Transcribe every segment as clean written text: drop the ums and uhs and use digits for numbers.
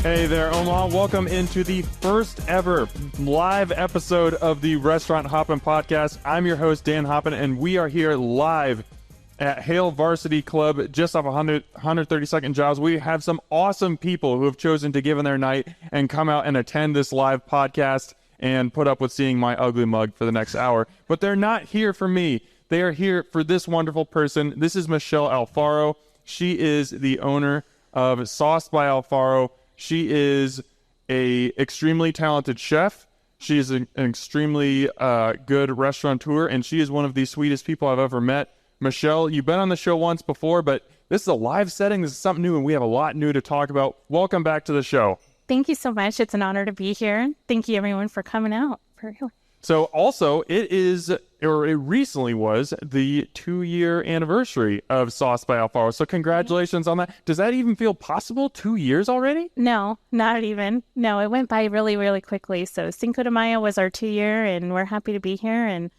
Hey there, Omaha. Welcome into the first ever live episode of the Restaurant Hoppen podcast. I'm your host, Dan Hoppen, and we are here live at Hale Varsity Club, just off 132nd Giles. We have some awesome people who have chosen to give in their night and come out and attend this live podcast and put up with seeing my ugly mug for the next hour. But they're not here for me. They are here for this wonderful person. This is Michelle Alfaro. She is the owner of Sauce by Alfaro. She is a extremely talented chef. She is an extremely good restaurateur, and she is one of the sweetest people I've ever met. Michelle, you've been on the show once before, but this is a live setting. This is something new, and we have a lot new to talk about. Welcome back to the show. Thank you so much. It's an honor to be here. Thank you, everyone, for coming out. So also, it recently was the 2-year anniversary of Sauce by Alfaro. So congratulations on that. Does that even feel possible? 2 years already? No, not even. No, it went by really, really quickly. So Cinco de Mayo was our 2-year, and we're happy to be here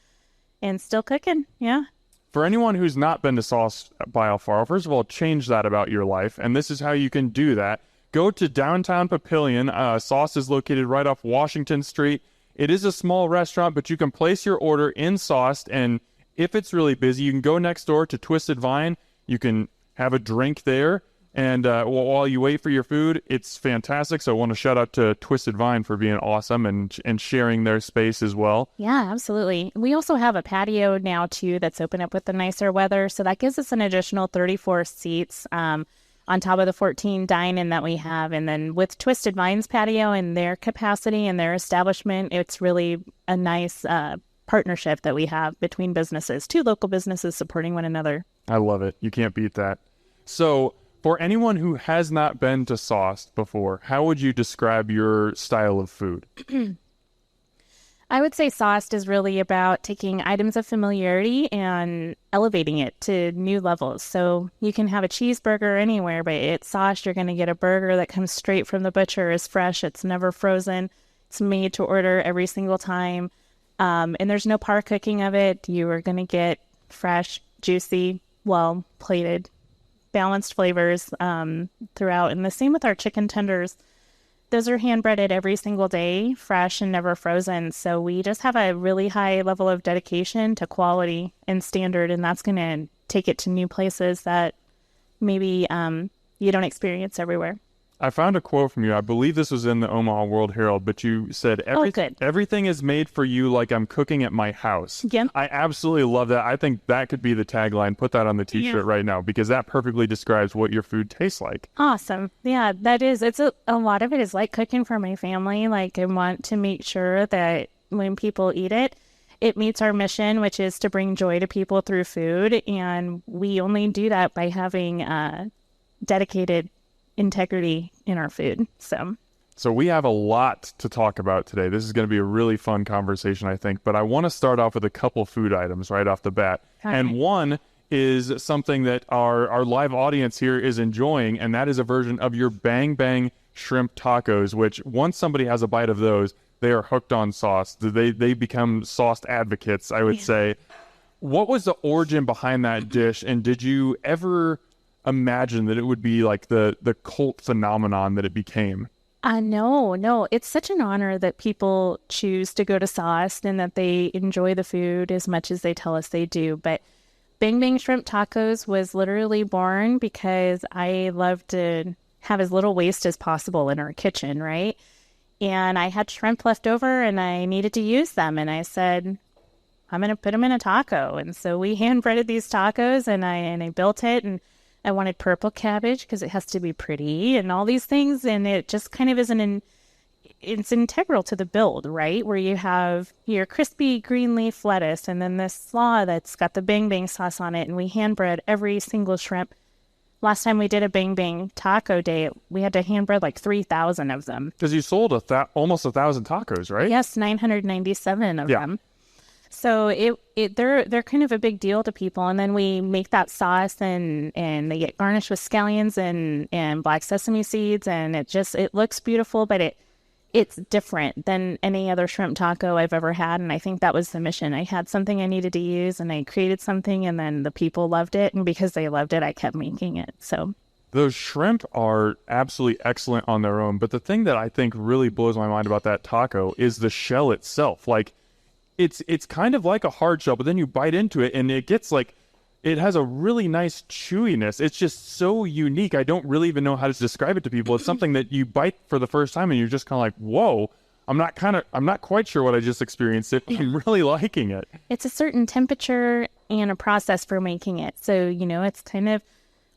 and still cooking. Yeah. For anyone who's not been to Sauce by Alfaro, first of all, change that about your life. And this is how you can do that. Go to downtown Papillion. Sauce is located right off Washington Street. It is a small restaurant, but you can place your order in Sauced, and if it's really busy, you can go next door to Twisted Vine. You can have a drink there, and while you wait for your food, it's fantastic. So I want to shout out to Twisted Vine for being awesome and sharing their space as well. Yeah, absolutely. We also have a patio now, too, that's open up with the nicer weather, so that gives us an additional 34 seats on top of the 14 dine-in that we have. And then with Twisted Vine's patio and their capacity and their establishment, it's really a nice partnership that we have between businesses, 2 local businesses supporting one another. I love it. You can't beat that. So for anyone who has not been to Sauced before, how would you describe your style of food? I would say Sauced is really about taking items of familiarity and elevating it to new levels. So you can have a cheeseburger anywhere, but it's sauced. You're going to get a burger that comes straight from the butcher, is fresh. It's never frozen. It's made to order every single time. And there's no par cooking of it. You are going to get fresh, juicy, well plated, balanced flavors throughout. And the same with our chicken tenders. Those are hand breaded every single day, fresh and never frozen. So we just have a really high level of dedication to quality and standard, and that's going to take it to new places that maybe you don't experience everywhere. I found a quote from you. I believe this was in the Omaha World Herald, but you said, everything is made for you like I'm cooking at my house. Yeah. I absolutely love that. I think that could be the tagline. Put that on the t-shirt right now, because that perfectly describes what your food tastes like. Awesome. Yeah, that is. It's a lot of it is like cooking for my family. Like, I want to make sure that when people eat it, it meets our mission, which is to bring joy to people through food. And we only do that by having dedicated integrity in our food. So we have a lot to talk about today. This is going to be a really fun conversation, I think, but I want to start off with a couple food items right off the bat. Okay. And one is something that our live audience here is enjoying, and that is a version of your Bang Bang shrimp tacos, which once somebody has a bite of those, they are hooked on sauce. They become sauced advocates, I would say. What was the origin behind that dish, and did you ever imagine that it would be like the cult phenomenon that it became? No. It's such an honor that people choose to go to Sauced and that they enjoy the food as much as they tell us they do. But Bang Bang Shrimp Tacos was literally born because I love to have as little waste as possible in our kitchen, right? And I had shrimp left over and I needed to use them. And I said, I'm going to put them in a taco. And so we hand breaded these tacos and I built it, and I wanted purple cabbage because it has to be pretty and all these things. And it just kind of it's integral to the build, right? Where you have your crispy green leaf lettuce and then this slaw that's got the Bang Bang sauce on it. And we hand bread every single shrimp. Last time we did a Bang Bang taco day, we had to hand bread like 3,000 of them. Because you sold almost 1,000 tacos, right? Yes, 997 of them. So they're kind of a big deal to people. And then we make that sauce and they get garnished with scallions and black sesame seeds. And it looks beautiful, but it's different than any other shrimp taco I've ever had. And I think that was the mission. I had something I needed to use and I created something, and then the people loved it. And because they loved it, I kept making it. So Those shrimp are absolutely excellent on their own, but the thing that I think really blows my mind about that taco is the shell itself. Like, it's kind of like a hard shell, but then you bite into it and it gets like, it has a really nice chewiness. It's just so unique. I don't really even know how to describe it to people. It's something that you bite for the first time and you're just kind of like, whoa, I'm not quite sure what I just experienced. I'm really liking it. It's a certain temperature and a process for making it. So, it's kind of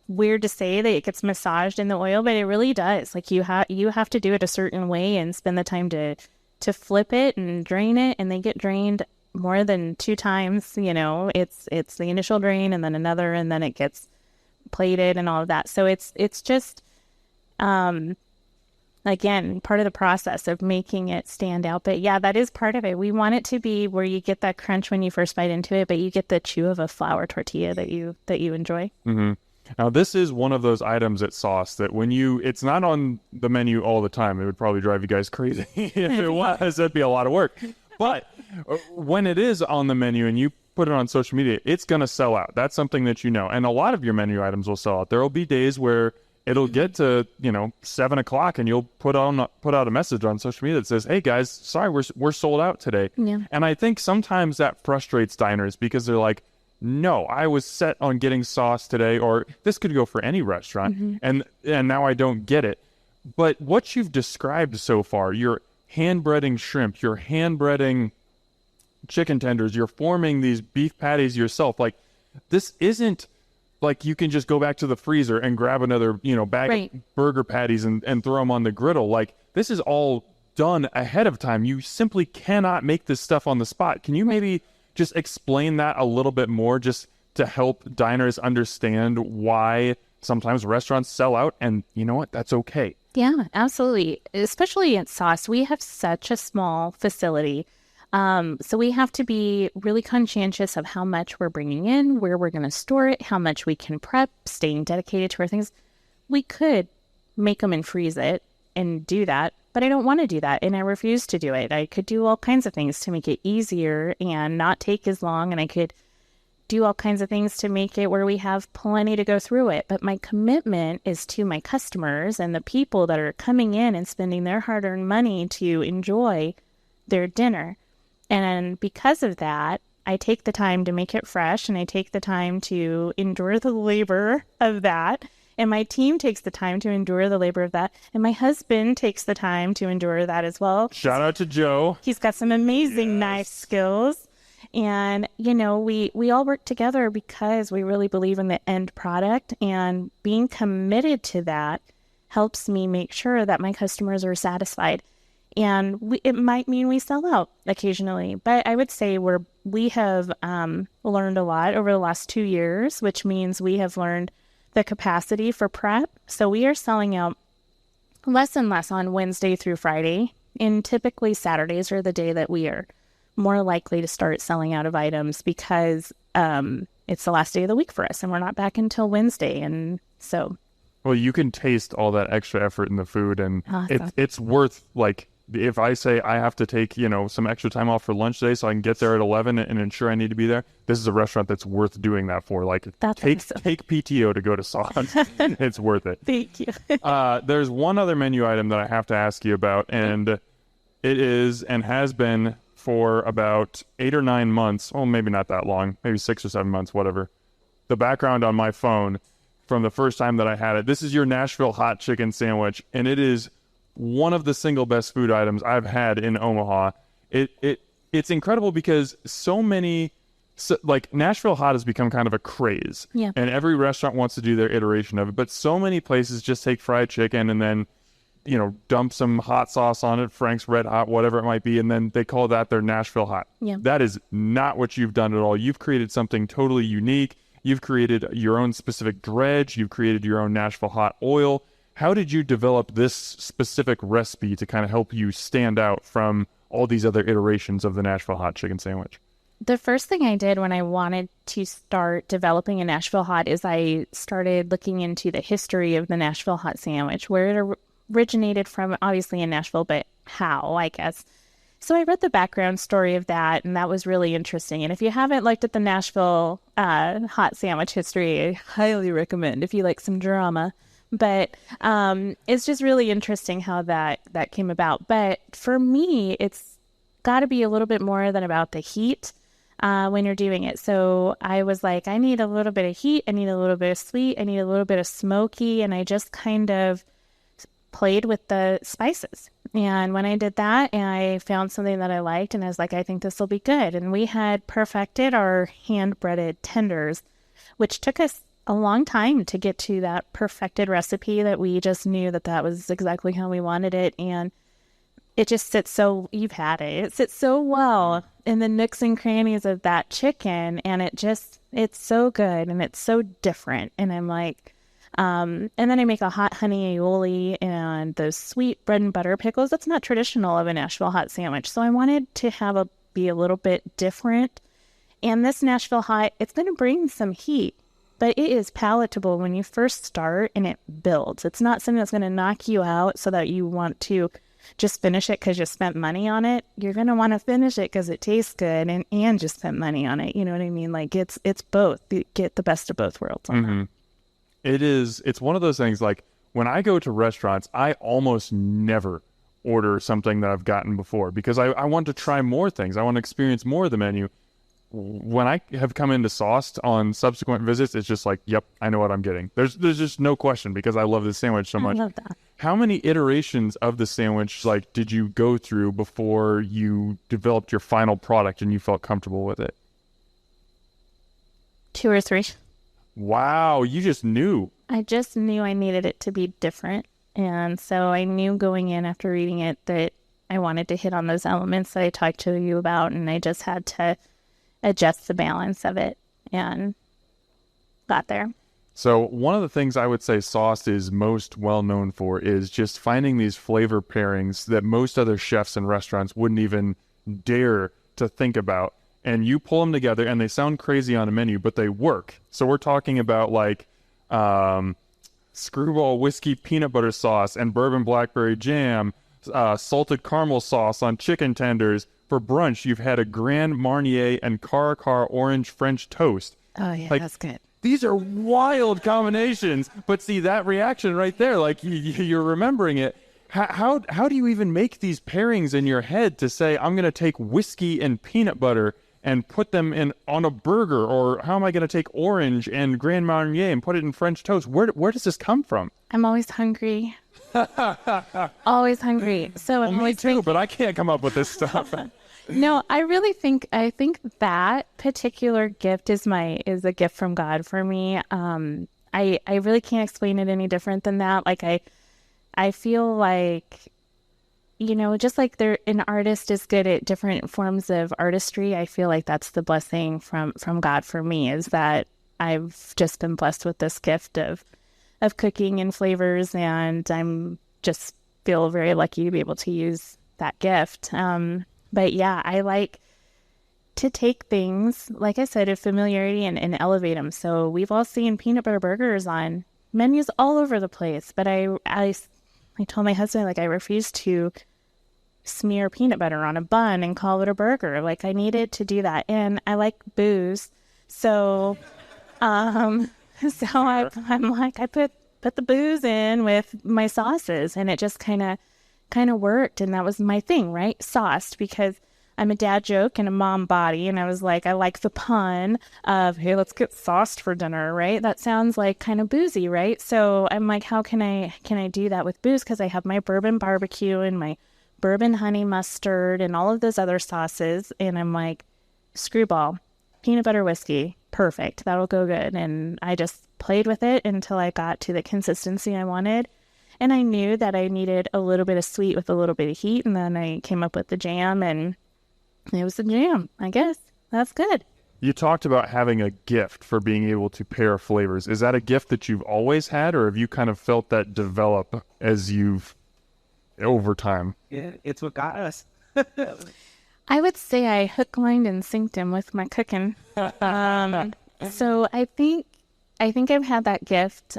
weird to say that it gets massaged in the oil, but it really does. Like you have to do it a certain way and spend the time to flip it and drain it, and they get drained more than 2 times. It's the initial drain and then another, and then it gets plated and all of that. So it's just again, part of the process of making it stand out. But yeah, that is part of it. We want it to be where you get that crunch when you first bite into it, but you get the chew of a flour tortilla that you enjoy. Mm-hmm. Now, this is one of those items at Sauce that it's not on the menu all the time. It would probably drive you guys crazy. If it was, that'd be a lot of work. But when it is on the menu and you put it on social media, it's going to sell out. That's something that you know. And a lot of your menu items will sell out. There will be days where it'll get to 7 o'clock and you'll put out a message on social media that says, hey guys, sorry, we're sold out today. Yeah. And I think sometimes that frustrates diners because they're like, no, I was set on getting sauce today, or this could go for any restaurant, and now I don't get it. But what you've described so far, you're hand breading shrimp, you're hand breading chicken tenders, you're forming these beef patties yourself. Like, this isn't like you can just go back to the freezer and grab another, bag of burger patties and throw them on the griddle. Like, this is all done ahead of time. You simply cannot make this stuff on the spot. Can you maybe just explain that a little bit more, just to help diners understand why sometimes restaurants sell out, and you know what, that's okay. Yeah, absolutely. Especially at Sauce, we have such a small facility. So we have to be really conscientious of how much we're bringing in, where we're going to store it, how much we can prep, staying dedicated to our things. We could make them and freeze it and do that, but I don't want to do that, and I refuse to do it. I could do all kinds of things to make it easier and not take as long, and I could do all kinds of things to make it where we have plenty to go through it. But my commitment is to my customers and the people that are coming in and spending their hard-earned money to enjoy their dinner. And because of that, I take the time to make it fresh, and I take the time to endure the labor of that. And my team takes the time to endure the labor of that. And my husband takes the time to endure that as well. Shout out to Joe. He's got some amazing knife skills. And, we all work together because we really believe in the end product. And being committed to that helps me make sure that my customers are satisfied. And it might mean we sell out occasionally. But I would say we have learned a lot over the last 2 years, which means we have learned the capacity for prep. So we are selling out less and less on Wednesday through Friday, and typically Saturdays are the day that we are more likely to start selling out of items because it's the last day of the week for us, and we're not back until Wednesday. And so, well, you can taste all that extra effort in the food, and awesome. it's worth, like, if I say I have to take, some extra time off for lunch today so I can get there at 11 and ensure I need to be there, this is a restaurant that's worth doing that for. Like, take PTO to go to Sauce. It's worth it. Thank you. There's one other menu item that I have to ask you about, and it is and has been for about 8 or 9 months. Well, maybe not that long, maybe 6 or 7 months, whatever. The background on my phone from the first time that I had it. This is your Nashville Hot chicken sandwich, and it is one of the single best food items I've had in Omaha. It's incredible because like, Nashville Hot has become kind of a craze. Yeah. And every restaurant wants to do their iteration of it, but so many places just take fried chicken and then, dump some hot sauce on it, Frank's Red Hot, whatever it might be, and then they call that their Nashville Hot. Yeah. That is not what you've done at all. You've created something totally unique. You've created your own specific dredge. You've created your own Nashville Hot oil. How did you develop this specific recipe to kind of help you stand out from all these other iterations of the Nashville Hot chicken sandwich? The first thing I did when I wanted to start developing a Nashville Hot is I started looking into the history of the Nashville Hot sandwich, where it originated from, obviously in Nashville, but how, I guess. So I read the background story of that, and that was really interesting. And if you haven't looked at the Nashville hot sandwich history, I highly recommend if you like some drama. But it's just really interesting how that came about. But for me, it's got to be a little bit more than about the heat when you're doing it. So I was like, I need a little bit of heat. I need a little bit of sweet. I need a little bit of smoky. And I just kind of played with the spices. And when I did that, and I found something that I liked, and I was like, I think this will be good. And we had perfected our hand-breaded tenders, which took us a long time to get to that perfected recipe that we just knew that was exactly how we wanted it. And it just sits so, you've had it. It sits so well in the nooks and crannies of that chicken. And it's so good and it's so different. And I'm like, and then I make a hot honey aioli and those sweet bread and butter pickles. That's not traditional of a Nashville Hot sandwich. So I wanted to be a little bit different. And this Nashville Hot, it's going to bring some heat, but it is palatable when you first start and it builds. It's not something that's going to knock you out so that you want to just finish it because you spent money on it. You're going to want to finish it because it tastes good and just spent money on it. You know what I mean? Like it's both. You get the best of both worlds on that. It's one of those things, like when I go to restaurants, I almost never order something that I've gotten before because I want to try more things. I want to experience more of the menu. When I have come into Sauced on subsequent visits, it's just like, yep, I know what I'm getting. There's just no question because I love this sandwich so much. I love that. How many iterations of the sandwich did you go through before you developed your final product and you felt comfortable with it? 2 or 3. Wow, you just knew. I just knew I needed it to be different. And so I knew going in after reading it that I wanted to hit on those elements that I talked to you about, and I just had to adjust the balance of it and got there. So one of the things I would say Sauced is most well known for is just finding these flavor pairings that most other chefs and restaurants wouldn't even dare to think about. And you pull them together and they sound crazy on a menu, but they work. So we're talking about like screwball whiskey peanut butter sauce and bourbon blackberry jam, salted caramel sauce on chicken tenders. For brunch, you've had a Grand Marnier and Caracar orange French toast. Oh, yeah, that's good. These are wild combinations. But see, that reaction right there, like you're remembering it. How do you even make these pairings in your head to say, I'm going to take whiskey and peanut butter and put them on a burger? Or how am I going to take orange and Grand Marnier and put it in French toast? Where does this come from? I'm always hungry. Always hungry. So I'm me too, but I can't come up with this stuff. No, I think that particular gift is a gift from God for me. I really can't explain it any different than that. Like I feel like, just like an artist is good at different forms of artistry, I feel like that's the blessing from God for me, is that I've just been blessed with this gift of cooking and flavors, and I'm just feel very lucky to be able to use that gift. But yeah, I like to take things, like I said, of familiarity and elevate them. So we've all seen peanut butter burgers on menus all over the place, but I told my husband, like, I refuse to smear peanut butter on a bun and call it a burger. Like, I needed to do that. And I like booze. So, I'm like, I put the booze in with my sauces, and it just kind of worked. And that was my thing, right? Sauced, because I'm a dad joke and a mom body. And I was like, I like the pun of, hey, let's get sauced for dinner, right? That sounds like kind of boozy, right? So I'm like, how can I do that with booze? Because I have my bourbon barbecue and my bourbon honey mustard and all of those other sauces. And I'm like, screwball, peanut butter whiskey, perfect. That'll go good. And I just played with it until I got to the consistency I wanted. And I knew that I needed a little bit of sweet with a little bit of heat. And then I came up with the jam, and it was a jam, I guess. That's good. You talked about having a gift for being able to pair flavors. Is that a gift that you've always had, or have you kind of felt that develop as you've, over time? Yeah, it's what got us. I would say I hook, lined, and sinked him with my cooking. So I think I've had that gift.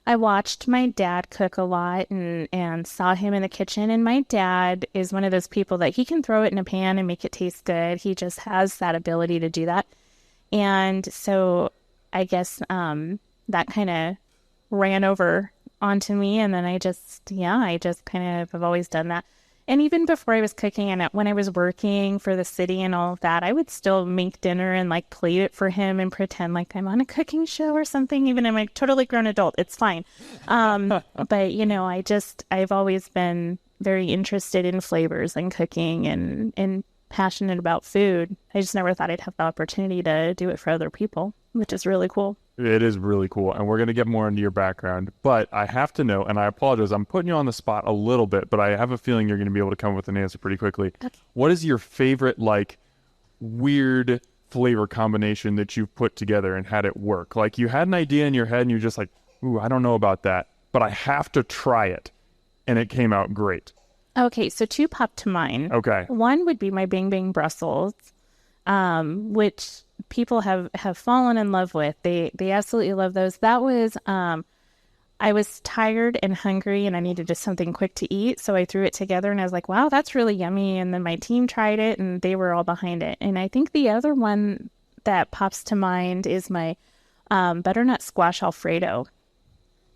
I watched my dad cook a lot and saw him in the kitchen. And my dad is one of those people that he can throw it in a pan and make it taste good. He just has that ability to do that. And so I guess that kind of ran over onto me. And then I just kind of have always done that. And even before I was cooking and when I was working for the city and all of that, I would still make dinner and like plate it for him and pretend like I'm on a cooking show or something, even I'm a totally grown adult. It's fine. But, you know, I've always been very interested in flavors and cooking and passionate about food. I just never thought I'd have the opportunity to do it for other people, which is really cool. It is really cool, and we're going to get more into your background, but I have to know, and I apologize, I'm putting you on the spot a little bit, but I have a feeling you're going to be able to come up with an answer pretty quickly. Okay. What is your favorite, like, weird flavor combination that you've put together and had it work? Like, you had an idea in your head, and you're just like, ooh, I don't know about that, but I have to try it, and it came out great. Okay, so 2 popped to mind. Okay. One would be my Bing Bang Brussels, which people have fallen in love with. They absolutely love those. That was, I was tired and hungry and I needed just something quick to eat. So I threw it together and I was like, wow, that's really yummy. And then my team tried it and they were all behind it. And I think the other one that pops to mind is my butternut squash Alfredo.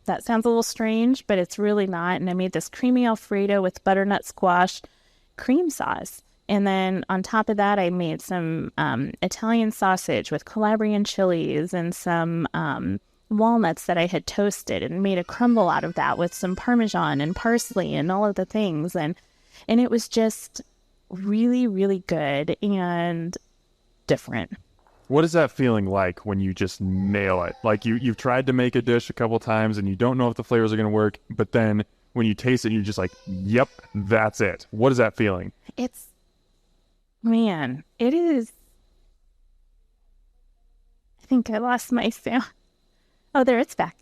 That sounds a little strange, but it's really not. And I made this creamy Alfredo with butternut squash cream sauce. And then on top of that, I made some Italian sausage with Calabrian chilies and some walnuts that I had toasted and made a crumble out of that with some Parmesan and parsley and all of the things. And it was just really, really good and different. What is that feeling like when you just nail it? Like you've tried to make a dish a couple times and you don't know if the flavors are going to work, but then when you taste it, you're just like, yep, that's it. What is that feeling? Man, it is. I think I lost my sound. Oh, there, it's back.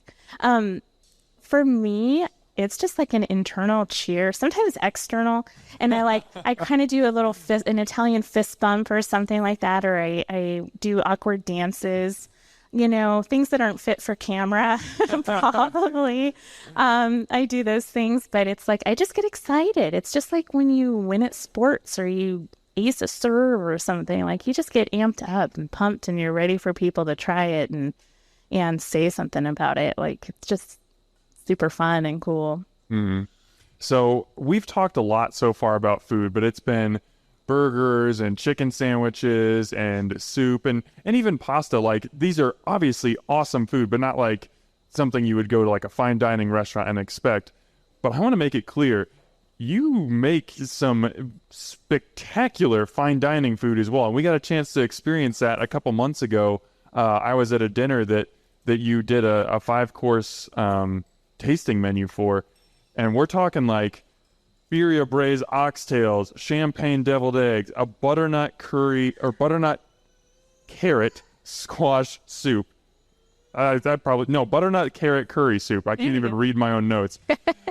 For me, it's just like an internal cheer, sometimes external. And I kind of do a little an Italian fist bump or something like that. Or I do awkward dances, you know, things that aren't fit for camera, probably. I do those things, but it's like, I just get excited. It's just like when you win at sports or you ace a serve or something, like you just get amped up and pumped and you're ready for people to try it and say something about it. Like it's just super fun and cool. Mm-hmm. So we've talked a lot so far about food, but it's been burgers and chicken sandwiches and soup and even pasta. Like these are obviously awesome food, but not like something you would go to like a fine dining restaurant and expect. But I want to make it clear, you make some spectacular fine dining food as well. And we got a chance to experience that a couple months ago. I was at a dinner that you did a 5-course tasting menu for. And we're talking like birria braised oxtails, champagne deviled eggs, a butternut curry or butternut carrot squash soup. Butternut carrot curry soup. I can't even read my own notes.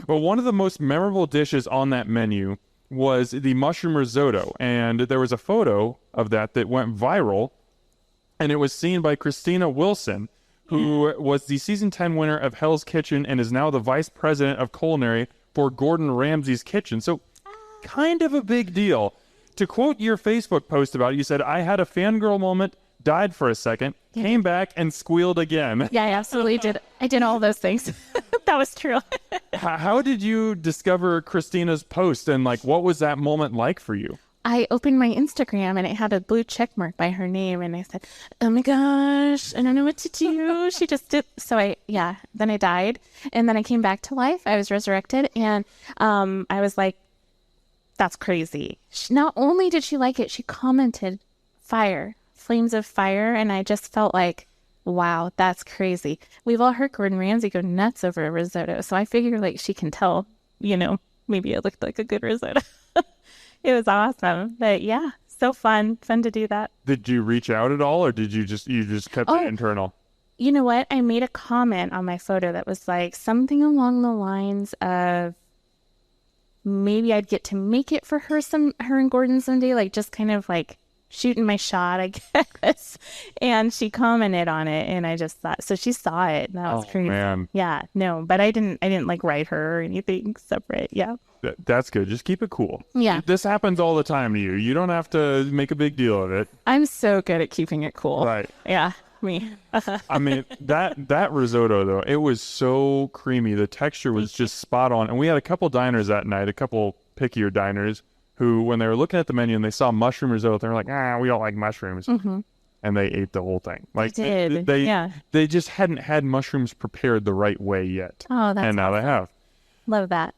But one of the most memorable dishes on that menu was the mushroom risotto. And there was a photo of that went viral. And it was seen by Christina Wilson, who was the season 10 winner of Hell's Kitchen and is now the vice president of Culinary for Gordon Ramsay's kitchen. So kind of a big deal. To quote your Facebook post about it, you said, I had a fangirl moment, died for a second, came back and squealed again. Yeah, I absolutely did. I did all those things. That was true. How did you discover Christina's post and like what was that moment like for you? I opened my Instagram and it had a blue check mark by her name. And I said, oh my gosh, I don't know what to do. She just did. So then I died. And then I came back to life. I was resurrected. And I was like, that's crazy. Not only did she like it, she commented flames of fire. And I just felt like, wow, that's crazy. We've all heard Gordon Ramsay go nuts over a risotto. So I figure like she can tell, you know, maybe it looked like a good risotto. It was awesome. But yeah, so fun to do that. Did you reach out at all or did you just kept it internal? You know what? I made a comment on my photo that was like something along the lines of maybe I'd get to make it for her and Gordon someday, like just kind of like shooting my shot, I guess. And she commented on it and I just thought, so she saw it and that was crazy. Man. Yeah, no, but I didn't like write her or anything separate. Yeah. That's good. Just keep it cool. Yeah. This happens all the time to you. You don't have to make a big deal of it. I'm so good at keeping it cool. Right. Yeah. Me. I mean, that risotto, though, it was so creamy. The texture was just spot on. And we had a couple diners that night, a couple pickier diners, who, when they were looking at the menu and they saw mushroom risotto, they were like, we don't like mushrooms. Mm-hmm. And they ate the whole thing. Like, They did. They just hadn't had mushrooms prepared the right way yet. Oh, that's And now they have. Love that.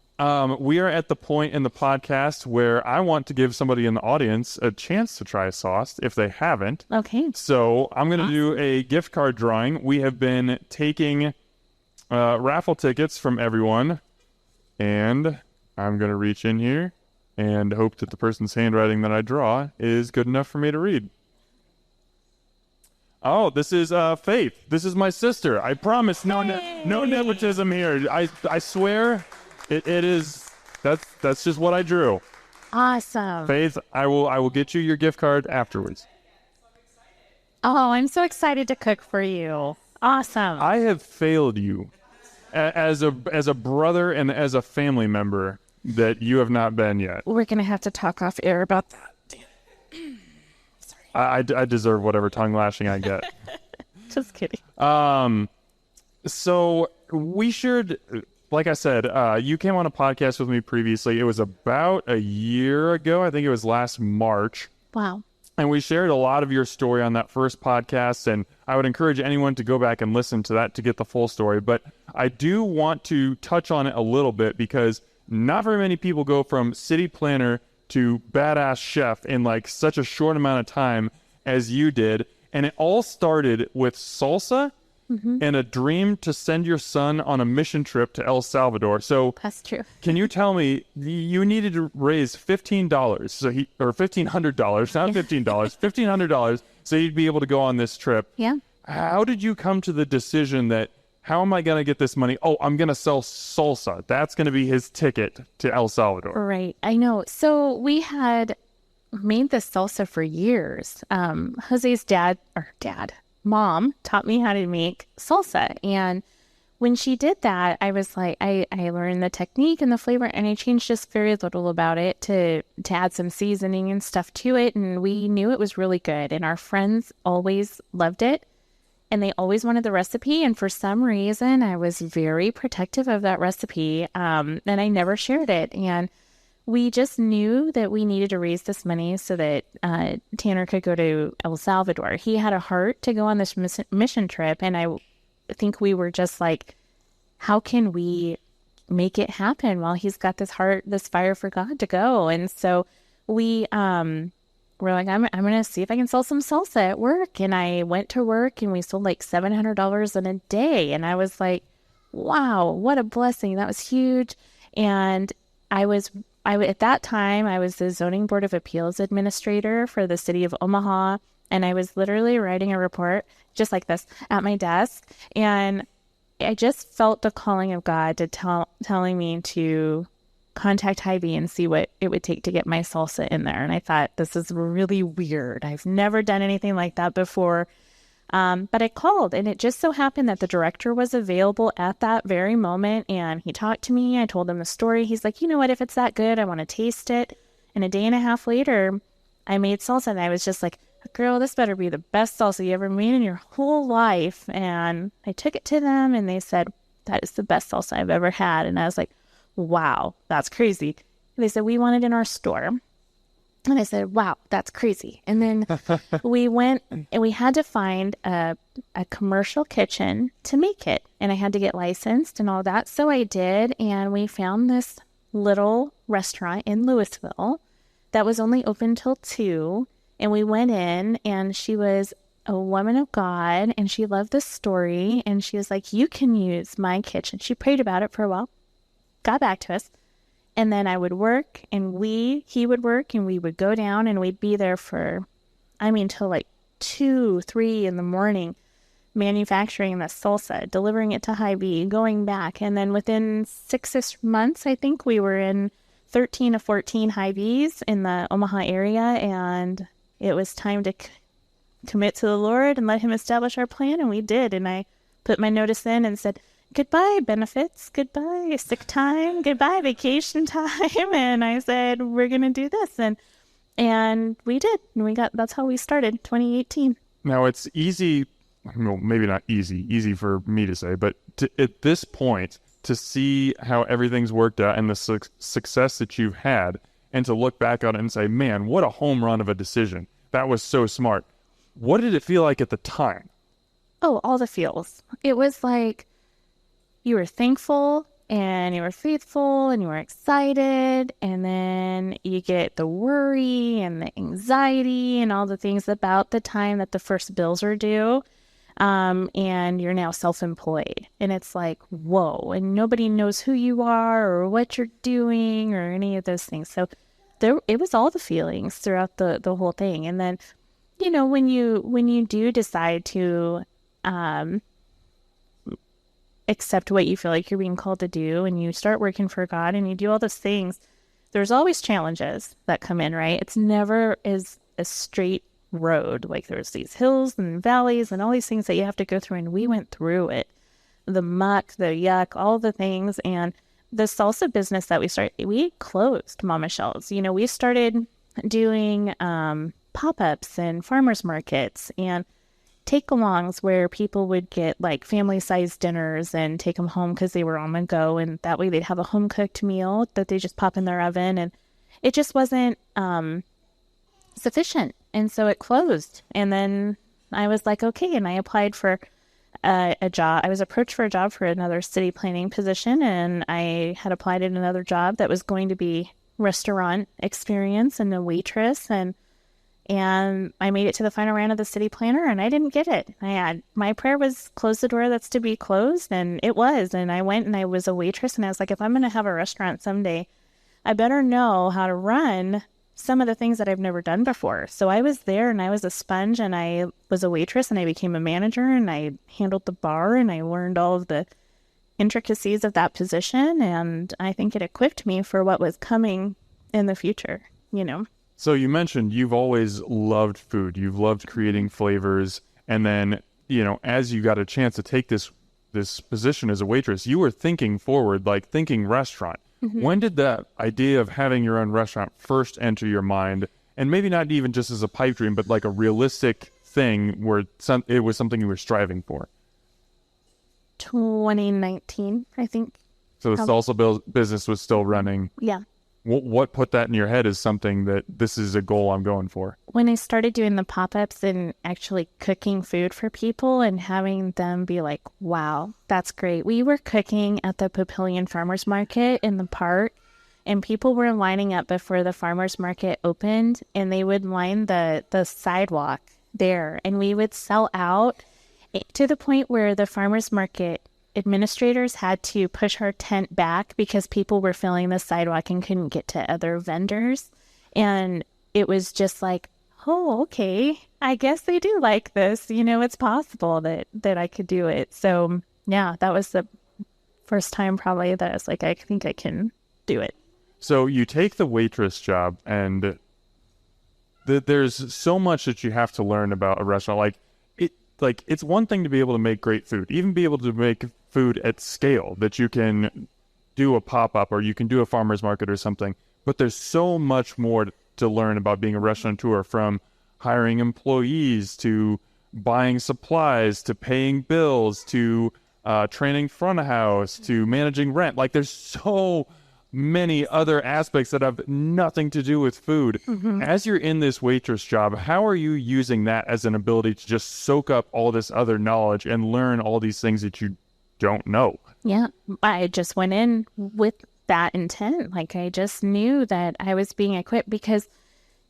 We are at the point in the podcast where I want to give somebody in the audience a chance to try a sauce if they haven't. Okay. So I'm going to do a gift card drawing. We have been taking raffle tickets from everyone, and I'm going to reach in here and hope that the person's handwriting that I draw is good enough for me to read. Oh, this is Faith. This is my sister. I promise, no nepotism here. I swear, it is. That's just what I drew. Awesome. Faith, I will get you your gift card afterwards. Oh, I'm so excited to cook for you. Awesome. I have failed you as a brother and as a family member that you have not been yet. We're gonna have to talk off air about that. I deserve whatever tongue lashing I get. Just kidding. So we should, like I said, you came on a podcast with me previously. It was about a year ago. I think it was last March. Wow. And we shared a lot of your story on that first podcast. And I would encourage anyone to go back and listen to that to get the full story. But I do want to touch on it a little bit because not very many people go from city planner to badass chef in like such a short amount of time as you did. And it all started with salsa and a dream to send your son on a mission trip to El Salvador. So That's true. can you tell me, you needed to raise $15, or $1,500, not $15, $1,500, so you'd be able to go on this trip. Yeah. How did you come to the decision that, how am I going to get this money? Oh, I'm going to sell salsa. That's going to be his ticket to El Salvador. Right. I know. So we had made this salsa for years. Jose's mom taught me how to make salsa. And when she did that, I was like, I learned the technique and the flavor, and I changed just very little about it to add some seasoning and stuff to it. And we knew it was really good. And our friends always loved it. And they always wanted the recipe. And for some reason, I was very protective of that recipe. And I never shared it. And we just knew that we needed to raise this money so that Tanner could go to El Salvador. He had a heart to go on this mission trip. And I think we were just like, how can we make it happen while he's got this heart, this fire for God to go? And so we're like, I'm going to see if I can sell some salsa at work. And I went to work and we sold like $700 in a day. And I was like, wow, what a blessing. That was huge. And at that time, I was the Zoning Board of Appeals administrator for the city of Omaha. And I was literally writing a report just like this at my desk. And I just felt the calling of God to telling me to contact Hy-Vee and see what it would take to get my salsa in there. And I thought, this is really weird. I've never done anything like that before. But I called, and it just so happened that the director was available at that very moment. And he talked to me. I told him the story. He's like, you know what? If it's that good, I want to taste it. And a day and a half later, I made salsa. And I was just like, girl, this better be the best salsa you ever made in your whole life. And I took it to them, and they said, that is the best salsa I've ever had. And I was like, wow, that's crazy. They said, we want it in our store. And I said, wow, that's crazy. And then we went and we had to find a commercial kitchen to make it. And I had to get licensed and all that. So I did. And we found this little restaurant in Louisville that was only open till 2. And we went in, and she was a woman of God, and she loved the story. And she was like, you can use my kitchen. She prayed about it for a while, got back to us. And then I would work, and he would work, and we would go down, and we'd be there for, till like 2, 3 in the morning, manufacturing the salsa, delivering it to Hy-Vee, going back. And then within 6-ish months, I think we were in 13 to 14 Hy-Vees in the Omaha area. And it was time to commit to the Lord and let him establish our plan. And we did. And I put my notice in and said, goodbye benefits, goodbye sick time, goodbye vacation time. And I said, we're going to do this. And we did. And that's how we started 2018. Now, it's easy well, maybe not easy for me to say, but at this point, to see how everything's worked out and the success that you've had, and to look back on it and say, man, what a home run of a decision. That was so smart. What did it feel like at the time? Oh, all the feels. It was like you were thankful and you were faithful and you were excited, and then you get the worry and the anxiety and all the things about the time that the first bills are due. And you're now self-employed, and it's like, whoa, and nobody knows who you are or what you're doing or any of those things. So it was all the feelings throughout the whole thing. And then, when you do decide to, accept what you feel like you're being called to do, and you start working for God and you do all those things, there's always challenges that come in, right? It's never is a straight road. Like, there's these hills and valleys and all these things that you have to go through, and we went through it. The muck, the yuck, all the things. And the salsa business that we started, we closed Mama Shell's. We started doing pop-ups and farmers markets and take-alongs where people would get like family-sized dinners and take them home because they were on the go, and that way they'd have a home-cooked meal that they just pop in their oven, and it just wasn't sufficient. And so it closed. And then I was like, okay. And I applied for a job. I was approached for a job for another city planning position. And I had applied at another job that was going to be restaurant experience and a waitress. And I made it to the final round of the city planner, and I didn't get it. My prayer was, close the door that's to be closed. And it was. And I went and I was a waitress, and I was like, if I'm going to have a restaurant someday, I better know how to run some of the things that I've never done before. So I was there, and I was a sponge, and I was a waitress, and I became a manager, and I handled the bar, and I learned all of the intricacies of that position. And I think it equipped me for what was coming in the future, So you mentioned you've always loved food. You've loved creating flavors. And then, as you got a chance to take this position as a waitress, you were thinking forward, like thinking restaurant. Mm-hmm. When did that idea of having your own restaurant first enter your mind? And maybe not even just as a pipe dream, but like a realistic thing where it was something you were striving for? 2019, I think. So the salsa business was still running. Yeah. What put that in your head as something that this is a goal I'm going for? When I started doing the pop-ups and actually cooking food for people and having them be like, wow, that's great. We were cooking at the Papillion farmers market in the park, and people were lining up before the farmers market opened, and they would line the sidewalk there, and we would sell out to the point where the farmers market administrators had to push our tent back because people were filling the sidewalk and couldn't get to other vendors. And it was just like, oh, okay, I guess they do like this. It's possible that I could do it. So yeah, that was the first time probably that I was like, I think I can do it. So you take the waitress job, and there's so much that you have to learn about a restaurant. It's one thing to be able to make great food, even be able to make food at scale, that you can do a pop-up or you can do a farmer's market or something. But there's so much more to learn about being a restaurateur, from hiring employees to buying supplies to paying bills to training front of house to managing rent. Like, there's so many other aspects that have nothing to do with food. Mm-hmm. As you're in this waitress job, how are you using that as an ability to just soak up all this other knowledge and learn all these things that you don't know? Yeah, I just went in with that intent. Like, I just knew that I was being equipped, because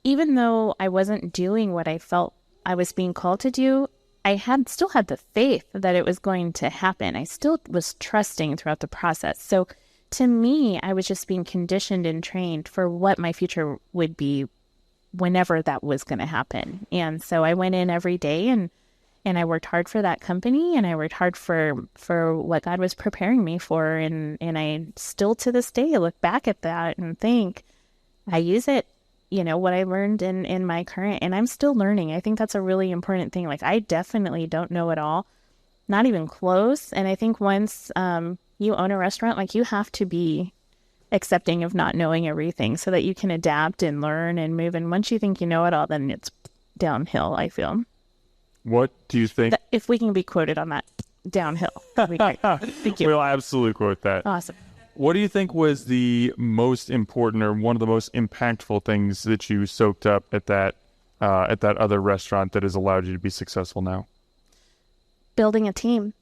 even though I wasn't doing what I felt I was being called to do, I still had the faith that it was going to happen. I still was trusting throughout the process. So to me, I was just being conditioned and trained for what my future would be whenever that was going to happen. And so I went in every day, and I worked hard for that company, and I worked hard for what God was preparing me for. And I still to this day look back at that and think, I use it, what I learned in my current, and I'm still learning. I think that's a really important thing. Like, I definitely don't know it all, not even close. And I think once you own a restaurant, like, you have to be accepting of not knowing everything so that you can adapt and learn and move. And once you think you know it all, then it's downhill, I feel. What do you think? If we can be quoted on that downhill, that'd be great. Thank you. We'll absolutely quote that. Awesome. What do you think was the most important or one of the most impactful things that you soaked up at that other restaurant that has allowed you to be successful now? Building a team.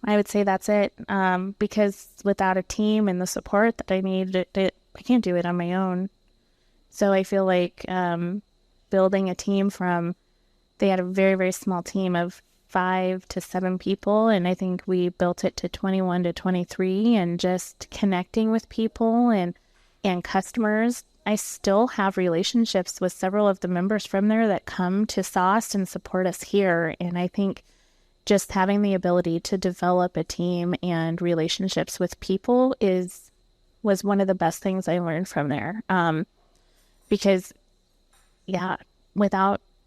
I would say that's it. Because without a team and the support that I need, I can't do it on my own. So I feel like building a team they had a very, very small team of 5 to 7 people. And I think we built it to 21 to 23, and just connecting with people and customers. I still have relationships with several of the members from there that come to Sauce and support us here. And I think just having the ability to develop a team and relationships with people was one of the best things I learned from there. Because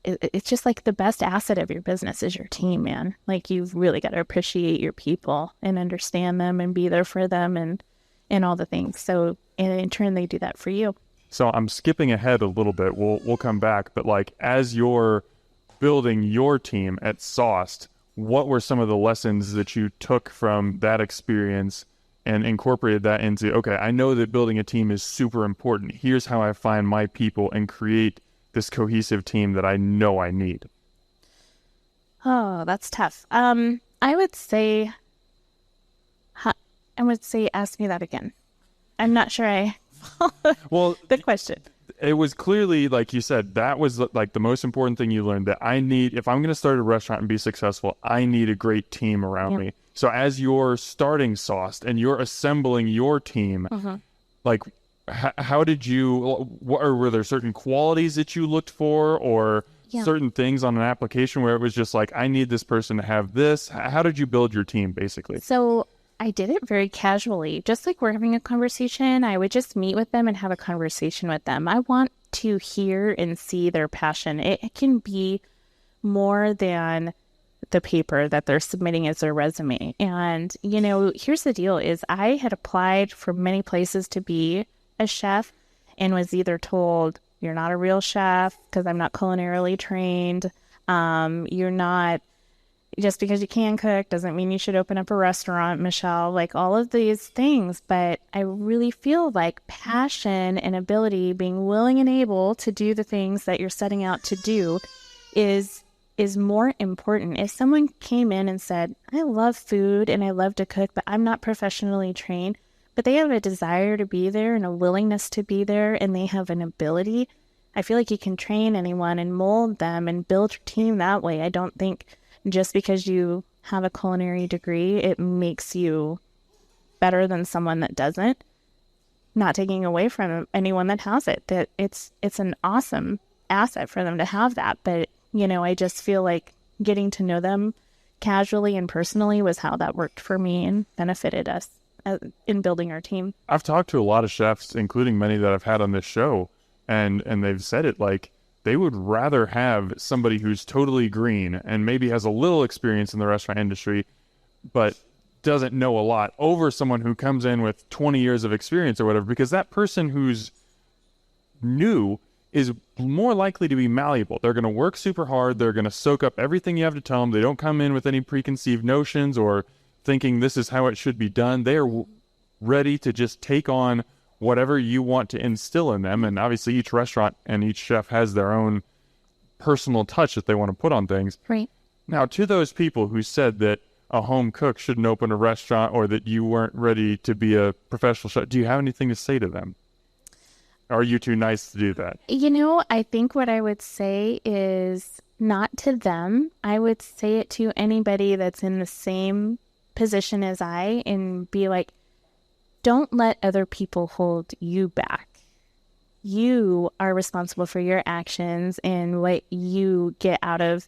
it's just like the best asset of your business is your team, man. Like, you've really got to appreciate your people and understand them and be there for them and all the things. So in turn, they do that for you. So I'm skipping ahead a little bit. We'll come back, but like, as you're building your team at Sauced, what were some of the lessons that you took from that experience and incorporated that into, okay, I know that building a team is super important. Here's how I find my people and create this cohesive team that I know I need? Oh, that's tough. I would say ask me that again. I'm not sure I well the question. It was clearly, like you said, that was like the most important thing you learned, that I need, if I'm going to start a restaurant and be successful, I need a great team around me. So as you're starting Sauced and you're assembling your team, like, how did you, or were there certain qualities that you looked for, or certain things on an application where it was just like, I need this person to have this? How did you build your team, basically? So I did it very casually. Just like we're having a conversation, I would just meet with them and have a conversation with them. I want to hear and see their passion. It can be more than the paper that they're submitting as their resume. And, here's the deal is I had applied for many places to be a chef and was either told, you're not a real chef because I'm not culinarily trained. You're not, just because you can cook doesn't mean you should open up a restaurant, Michelle, like all of these things. But I really feel like passion and ability, being willing and able to do the things that you're setting out to do is more important. If someone came in and said, I love food and I love to cook, but I'm not professionally trained, but they have a desire to be there and a willingness to be there, and they have an ability, I feel like you can train anyone and mold them and build your team that way. I don't think just because you have a culinary degree, it makes you better than someone that doesn't. Not taking away from anyone that has it, that it's an awesome asset for them to have that. But, I just feel like getting to know them casually and personally was how that worked for me and benefited us in building our team. I've talked to a lot of chefs, including many that I've had on this show, and they've said it, like, they would rather have somebody who's totally green and maybe has a little experience in the restaurant industry, but doesn't know a lot, over someone who comes in with 20 years of experience or whatever, because that person who's new is more likely to be malleable. They're going to work super hard. They're going to soak up everything you have to tell them. They don't come in with any preconceived notions or thinking this is how it should be done. They are ready to just take on whatever you want to instill in them. And obviously each restaurant and each chef has their own personal touch that they want to put on things. Right. Now, to those people who said that a home cook shouldn't open a restaurant or that you weren't ready to be a professional chef, do you have anything to say to them? Are you too nice to do that? I think what I would say is not to them. I would say it to anybody that's in the same position as I, and be like, don't let other people hold you back. You are responsible for your actions and what you get out of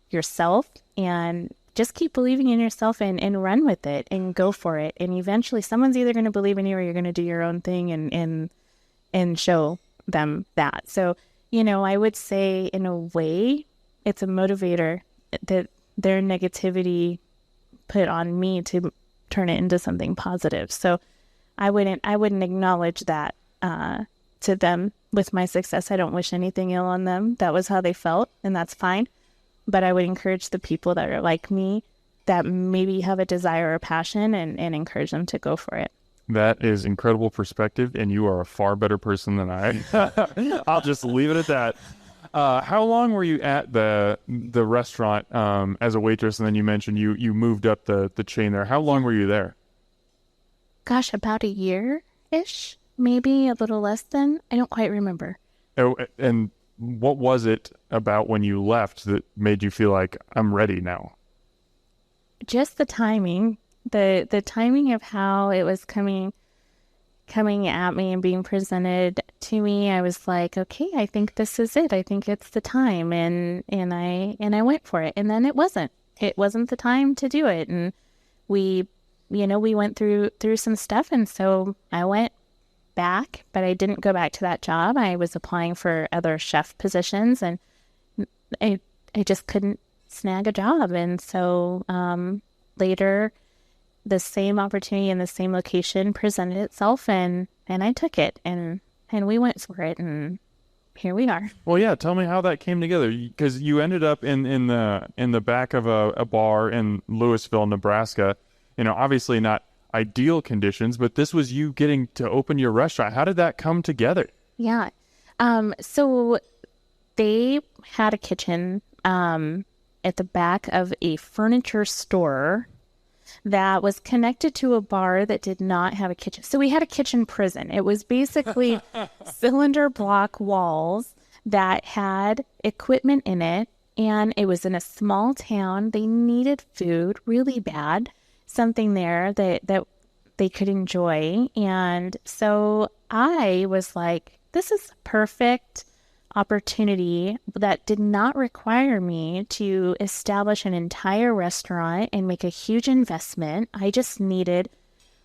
yourself, and just keep believing in yourself and run with it and go for it. And eventually someone's either going to believe in you or you're going to do your own thing and show them that. So, I would say in a way, it's a motivator that their negativity put on me to turn it into something positive. So I wouldn't acknowledge that to them with my success. I don't wish anything ill on them. That was how they felt, and that's fine. but I would encourage the people that are like me that maybe have a desire or passion and encourage them to go for it. That is incredible perspective, and you are a far better person than I. I'll just leave it at that. How long were you at the restaurant as a waitress? And then you mentioned you moved up the chain there. How long were you there? Gosh, about a year-ish, maybe a little less than. I don't quite remember. Oh, and what was it about when you left that made you feel like I'm ready now? Just the timing, the timing of how it was coming at me and being presented to me. I was like, okay, I think this is it. I think it's the time, and I went for it. And then it wasn't the time to do it. And we went through some stuff, and so I went back, but I didn't go back to that job. I was applying for other chef positions, and I just couldn't snag a job. And so later, the same opportunity in the same location presented itself, and I took it, and we went for it, and here we are. Well, yeah, tell me how that came together, because you ended up in the back of a bar in Louisville, Nebraska. Obviously not ideal conditions, but this was you getting to open your restaurant. How did that come together? Yeah. So they had a kitchen at the back of a furniture store that was connected to a bar that did not have a kitchen. So we had a kitchen prison. It was basically cylinder block walls that had equipment in it, and it was in a small town. They needed food really bad, something there that they could enjoy. And so I was like, this is a perfect opportunity that did not require me to establish an entire restaurant and make a huge investment. I just needed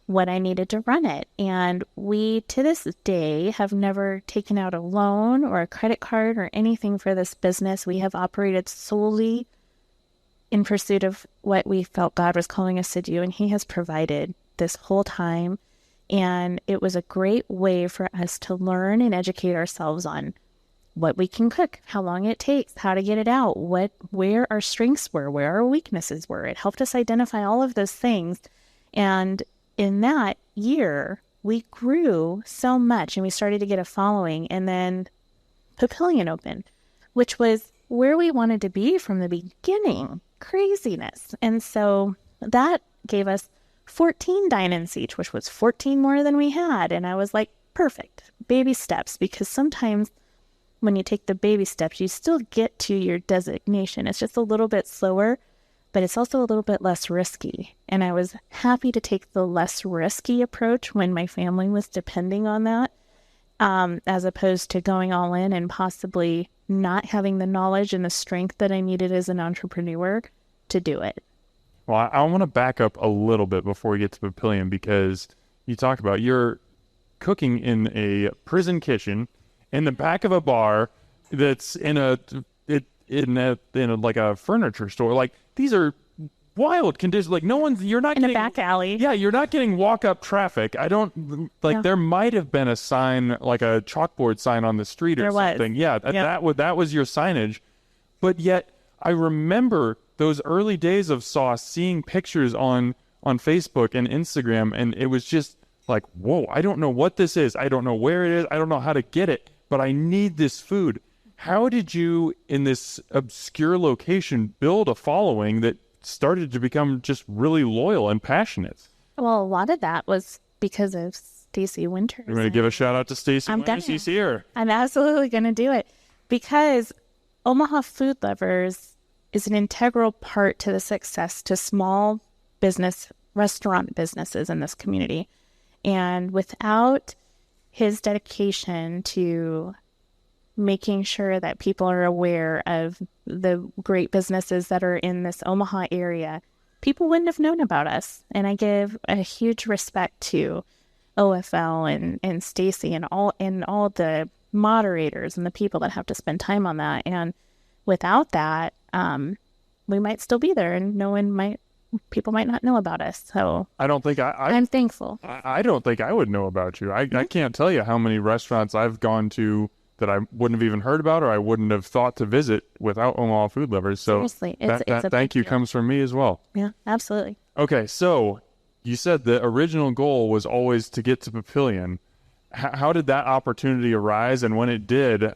what I needed to run it. And we, to this day, have never taken out a loan or a credit card or anything for this business. We have operated solely in pursuit of what we felt God was calling us to do, and He has provided this whole time. And it was a great way for us to learn and educate ourselves on what we can cook, how long it takes, how to get it out, where our strengths were, where our weaknesses were. It helped us identify all of those things. And in that year, we grew so much, and we started to get a following. And then Papillion opened, which was where we wanted to be from the beginning. Craziness. And so that gave us 14 dine-in seats, which was 14 more than we had. And I was like, perfect. Baby steps, because sometimes when you take the baby steps, you still get to your designation. It's just a little bit slower, but it's also a little bit less risky. And I was happy to take the less risky approach when my family was depending on that, as opposed to going all in and possibly not having the knowledge and the strength that I needed as an entrepreneur to do it. Well, I want to back up a little bit before we get to Papillion, because you talk about you're cooking in a prison kitchen in the back of a bar that's in a like a furniture store. Like, these are wild conditions. Like, you're not in getting a back alley. Yeah, you're not getting walk up traffic. I don't like. No. There might have been a sign, like a chalkboard sign on the street or something. Yeah, that was your signage. But yet, I remember those early days of Sauce, seeing pictures on Facebook and Instagram, and it was just like, whoa, I don't know what this is. I don't know where it is. I don't know how to get it, but I need this food. How did you, in this obscure location, build a following that started to become just really loyal and passionate? Well, a lot of that was because of Stacy Winters. You're going to give a shout out to Stacy Winters? He's here. I'm absolutely going to do it, because Omaha Food Lovers is an integral part to the success to small business, restaurant businesses in this community. And without his dedication to making sure that people are aware of the great businesses that are in this Omaha area, people wouldn't have known about us. And I give a huge respect to OFL and Stacy and all the moderators and the people that have to spend time on that. And without that, we might still be there, and people might not know about us. So I don't think I'm thankful. I don't think I would know about you. I can't tell you how many restaurants I've gone to that I wouldn't have even heard about or I wouldn't have thought to visit without Omaha Food Lovers. So Seriously, it's a thank you deal. comes from me as well. Yeah, absolutely. Okay, so you said the original goal was always to get to Papillion. How did that opportunity arise? And when it did,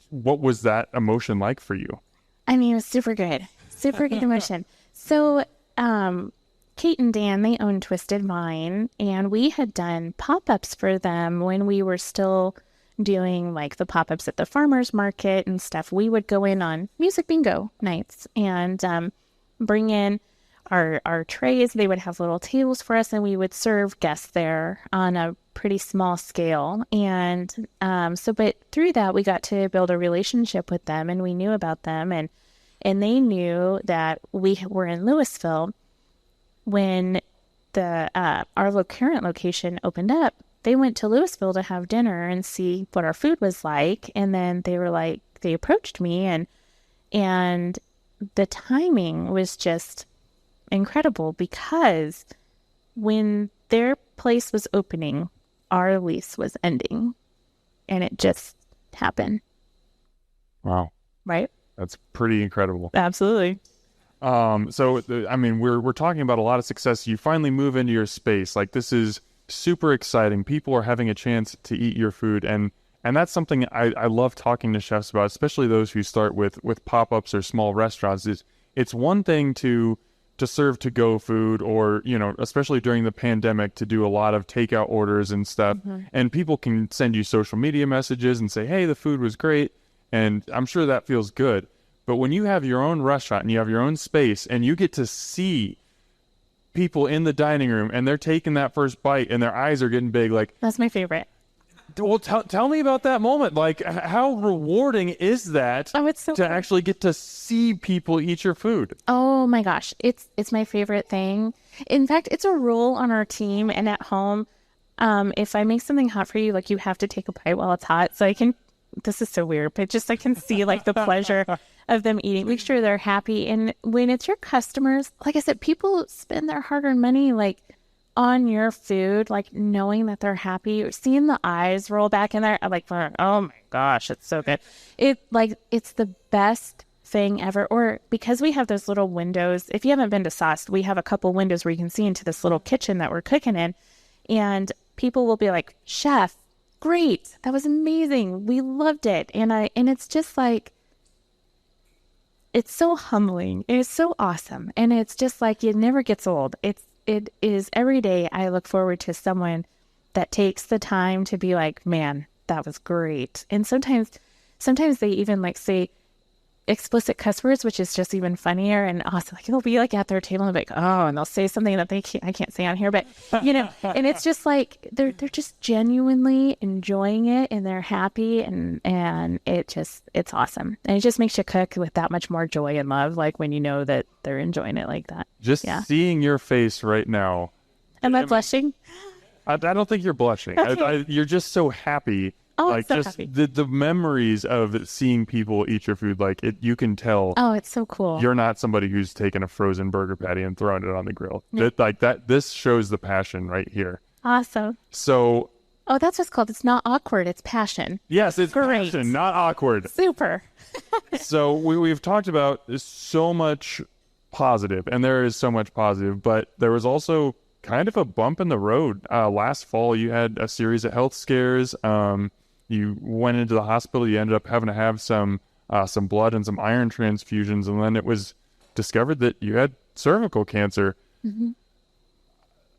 what was that emotion like for you? I mean, it was super good. Super good emotion. So, Kate and Dan, they own Twisted Vine, and we had done pop-ups for them when we were still doing like the pop-ups at the farmers market and stuff. We would go in on music bingo nights and bring in our trays. They would have little tables for us, and we would serve guests there on a pretty small scale. And but through that, we got to build a relationship with them, and we knew about them, and they knew that we were in Louisville when our current location opened up. They went to Louisville to have dinner and see what our food was like, and then they approached me, and the timing was just incredible because when their place was opening, our lease was ending, and it just happened. Wow. Right? That's pretty incredible. Absolutely. We're talking about a lot of success. You finally move into your space. Like, this is super exciting. People are having a chance to eat your food, and that's something I love talking to chefs about, especially those who start with pop-ups or small restaurants. It's one thing to serve to-go food, or, especially during the pandemic, to do a lot of takeout orders and stuff. Mm-hmm. And people can send you social media messages and say, hey, the food was great. And I'm sure that feels good. But when you have your own restaurant and you have your own space and you get to see people in the dining room and they're taking that first bite and their eyes are getting big, like, that's my favorite. Well, tell me about that moment. Like, how rewarding is that it's so to cool. actually get to see people eat your food? Oh my gosh. It's my favorite thing. In fact, it's a rule on our team and at home. If I make something hot for you, like, you have to take a bite while it's hot. So this is so weird, but just I can see like the pleasure of them eating. Make sure they're happy. And when it's your customers, like I said, people spend their hard-earned money like on your food, like knowing that they're happy, seeing the eyes roll back in there, I'm like, oh my gosh, it's so good. It's the best thing ever. Or because we have those little windows, if you haven't been to Sauce, we have a couple windows where you can see into this little kitchen that we're cooking in, and people will be like, chef, great, that was amazing, we loved it. And it's just like, it's so humbling, it's so awesome, and it's just like, it never gets old. It is every day I look forward to someone that takes the time to be like, man, that was great. And sometimes they even like say explicit cuss words, which is just even funnier. And also, like, they'll be like at their table and be like, oh, and they'll say something that I can't say on here, but and it's just like they're just genuinely enjoying it, and they're happy, and it's awesome. And it just makes you cook with that much more joy and love, like when you know that they're enjoying it like that. Just seeing your face right now. Am I blushing? I don't think you're blushing. Okay. You're just so happy. Oh, like, I'm so just happy. the memories of seeing people eat your food, like, you can tell. Oh, it's so cool. You're not somebody who's taken a frozen burger patty and thrown it on the grill. Yeah. This shows the passion right here. Awesome. So. Oh, that's what's called. It's not awkward. It's passion. Yes, it's great. Passion, not awkward. Super. So we've talked about so much positive, and there is so much positive, but there was also kind of a bump in the road. Last fall, you had a series of health scares. You went into the hospital. You ended up having to have some blood and some iron transfusions, and then it was discovered that you had cervical cancer. Mm-hmm.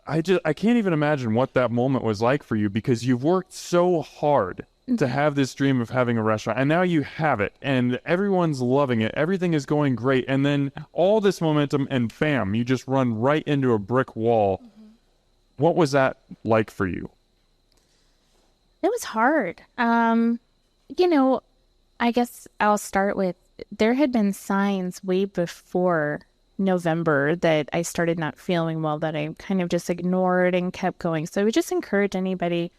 I can't even imagine what that moment was like for you, because you've worked so hard to have this dream of having a restaurant, and now you have it, and everyone's loving it. Everything is going great, and then all this momentum, and bam, you just run right into a brick wall. Mm-hmm. What was that like for you? It was hard. I guess I'll start with, there had been signs way before November that I started not feeling well, that I kind of just ignored and kept going. So I would just encourage anybody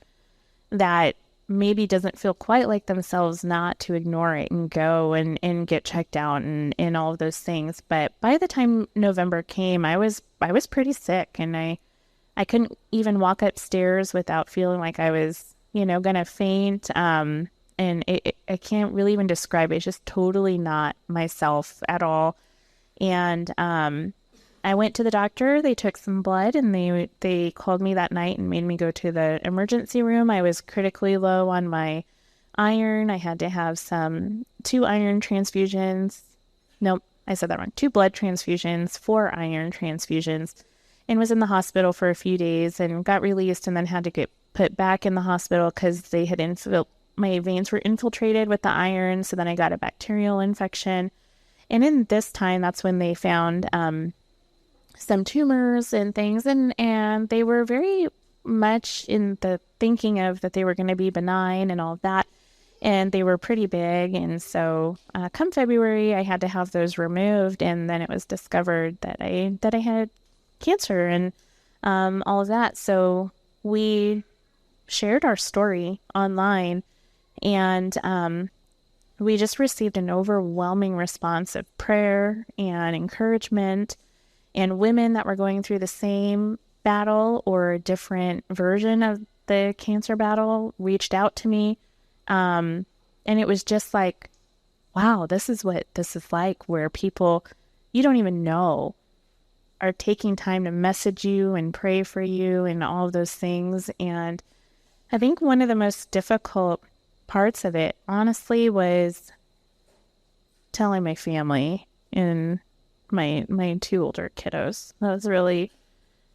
that maybe doesn't feel quite like themselves not to ignore it and go and get checked out and all of those things. But by the time November came, I was pretty sick, and I couldn't even walk upstairs without feeling like I was, gonna faint. and I can't really even describe it. It's just totally not myself at all. And I went to the doctor. They took some blood, and they called me that night and made me go to the emergency room. I was critically low on my iron. I had to have 2 iron transfusions. Nope, I said that wrong. 2 blood transfusions, 4 iron transfusions, and was in the hospital for a few days and got released, and then had to get put back in the hospital because they had my veins were infiltrated with the iron. So then I got a bacterial infection. And in this time, that's when they found some tumors and things, and they were very much in the thinking of that they were going to be benign and all of that, and they were pretty big. And so come February, I had to have those removed, and then it was discovered that I had cancer and all of that. So we shared our story online, and we just received an overwhelming response of prayer and encouragement, and women that were going through the same battle or a different version of the cancer battle reached out to me. And it was just like, wow, this is what this is like, where people you don't even know are taking time to message you and pray for you and all of those things. And I think one of the most difficult parts of it, honestly, was telling my family and my 2 older kiddos. That was really,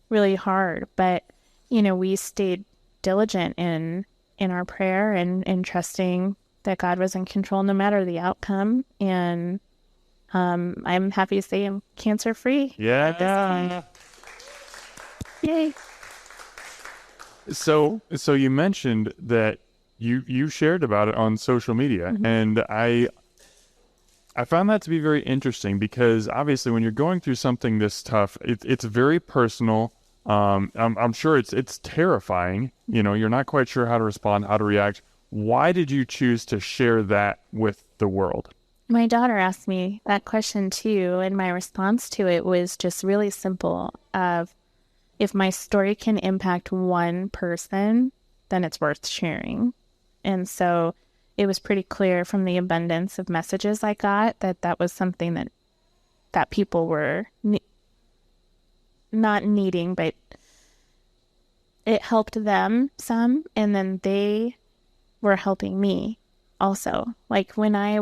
really hard. But, we stayed diligent in our prayer and trusting that God was in control no matter the outcome. And I'm happy to say I'm cancer free. Yeah. Yay. So you mentioned that you shared about it on social media, Mm-hmm. and I found that to be very interesting because obviously when you're going through something this tough, it's very personal. I'm sure it's terrifying. You're not quite sure how to respond, how to react. Why did you choose to share that with the world? My daughter asked me that question too, and my response to it was just really simple of, if my story can impact one person, then it's worth sharing. And so it was pretty clear from the abundance of messages I got that was something that people were not needing, but it helped them some, and then they were helping me also. Like when I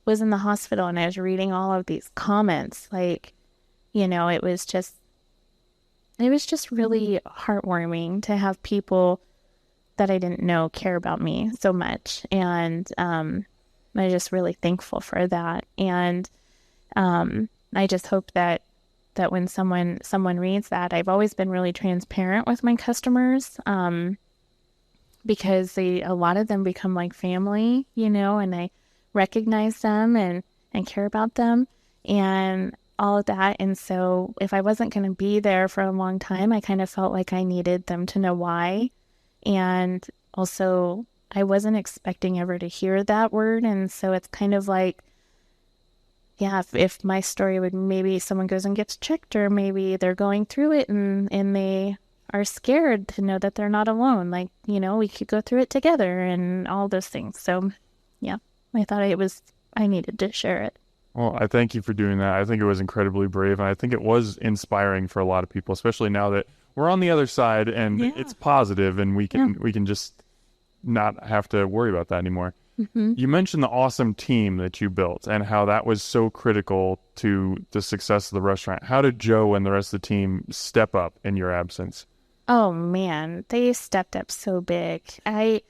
was in the hospital and I was reading all of these comments, it was just really heartwarming to have people that I didn't know care about me so much. And I'm just really thankful for that. And I just hope that when someone reads that, I've always been really transparent with my customers, because a lot of them become like family, and I recognize them and care about them and all of that. And so if I wasn't going to be there for a long time, I kind of felt like I needed them to know why. And also, I wasn't expecting ever to hear that word. And so it's kind of like, yeah, if my story would, maybe someone goes and gets checked, or maybe they're going through it and they are scared to know that they're not alone. We could go through it together and all those things. So yeah, I thought I needed to share it. Well, I thank you for doing that. I think it was incredibly brave, and I think it was inspiring for a lot of people, especially now that we're on the other side and it's positive, and we can just not have to worry about that anymore. Mm-hmm. You mentioned the awesome team that you built and how that was so critical to the success of the restaurant. How did Joe and the rest of the team step up in your absence? Oh man, they stepped up so big. I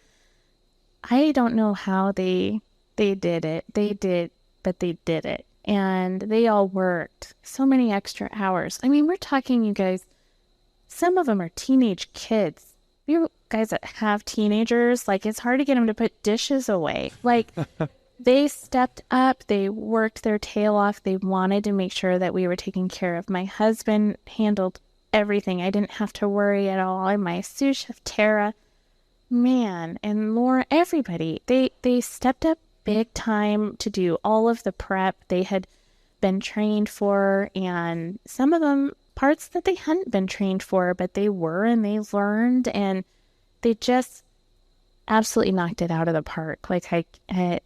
don't know how they did it. But they did it. And they all worked so many extra hours. I mean, we're talking, you guys, some of them are teenage kids. You guys that have teenagers, it's hard to get them to put dishes away. They stepped up, they worked their tail off. They wanted to make sure that we were taken care of. My husband handled everything. I didn't have to worry at all. And my sous chef, Tara, man, and Laura, everybody, they stepped up big time to do all of the prep they had been trained for, and some of them parts that they hadn't been trained for, but they were, and they learned, and they just absolutely knocked it out of the park. Like I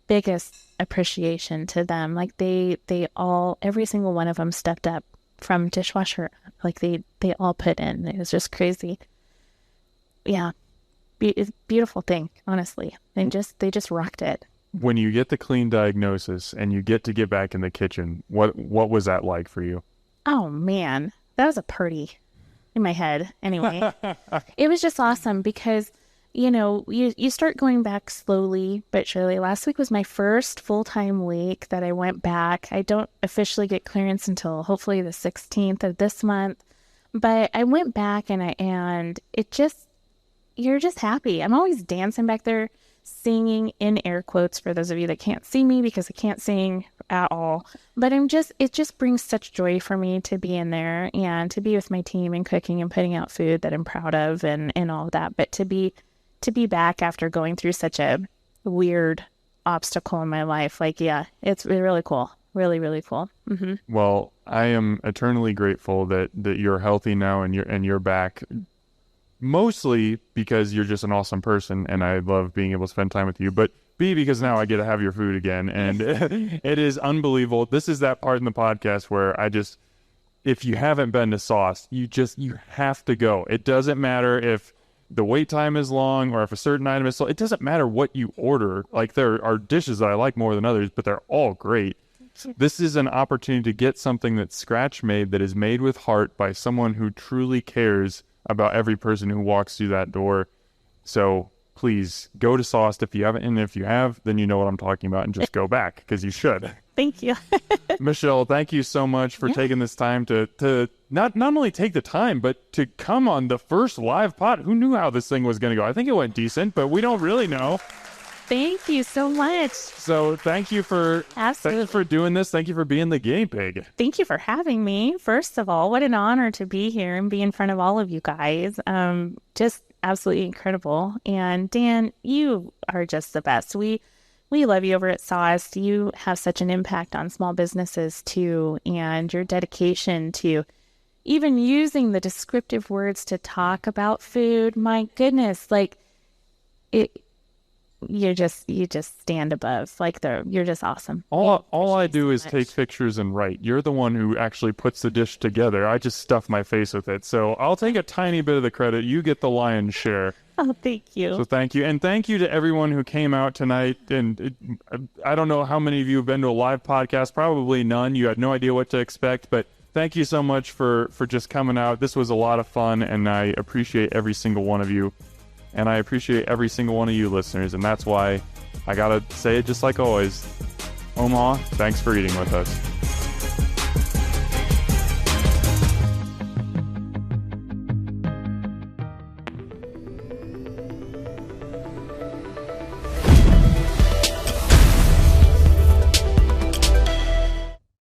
biggest appreciation to them. Like they all, every single one of them stepped up from dishwasher. Like they all put in. It was just crazy. Yeah. It's a beautiful thing, honestly. They just rocked it. When you get the clean diagnosis and you get to get back in the kitchen, what was that like for you? Oh man, that was a party in my head. Anyway, it was just awesome because, you start going back slowly but surely. Last week was my first full-time week that I went back. I don't officially get clearance until hopefully the 16th of this month, but I went back and it just, you're just happy. I'm always dancing back there, singing in air quotes for those of you that can't see me because I can't sing at all. But it just brings such joy for me to be in there and to be with my team and cooking and putting out food that I'm proud of and all of that. But to be back after going through such a weird obstacle in my life, like, yeah, it's really cool. Really, really cool. Mm-hmm. Well, I am eternally grateful that you're healthy now and you're back. Mostly because you're just an awesome person and I love being able to spend time with you, but B, because now I get to have your food again and it is unbelievable. This is that part in the podcast where if you haven't been to Sauce, you have to go. It doesn't matter if the wait time is long or if a certain item is slow. It doesn't matter what you order. Like there are dishes that I like more than others, but they're all great. This is an opportunity to get something that's scratch made, that is made with heart by someone who truly cares about every person who walks through that door. So please go to Sauce if you haven't, and if you have, then you know what I'm talking about, and just go back because you should. Thank you. Michelle, thank you so much for taking this time to not only take the time, but to come on the first live pod. Who knew how this thing was going to go? I think it went decent, but we don't really know. Thank you so much. So thank you for doing this. Thank you for being the guinea pig. Thank you for having me. First of all, what an honor to be here and be in front of all of you guys. Just absolutely incredible. And Dan, you are just the best. We love you over at Sauce. You have such an impact on small businesses too, and your dedication to even using the descriptive words to talk about food. My goodness, like it. You just stand above, like you're just awesome. All I do is take pictures and write. You're the one who actually puts the dish together. I just stuff my face with it. So I'll take a tiny bit of the credit. You get the lion's share. Oh, thank you. So thank you. And thank you to everyone who came out tonight. And I don't know how many of you have been to a live podcast. Probably none. You had no idea what to expect. But thank you so much for just coming out. This was a lot of fun, and I appreciate every single one of you. And I appreciate every single one of you listeners. And that's why I got to say it just like always. Omaha, thanks for eating with us.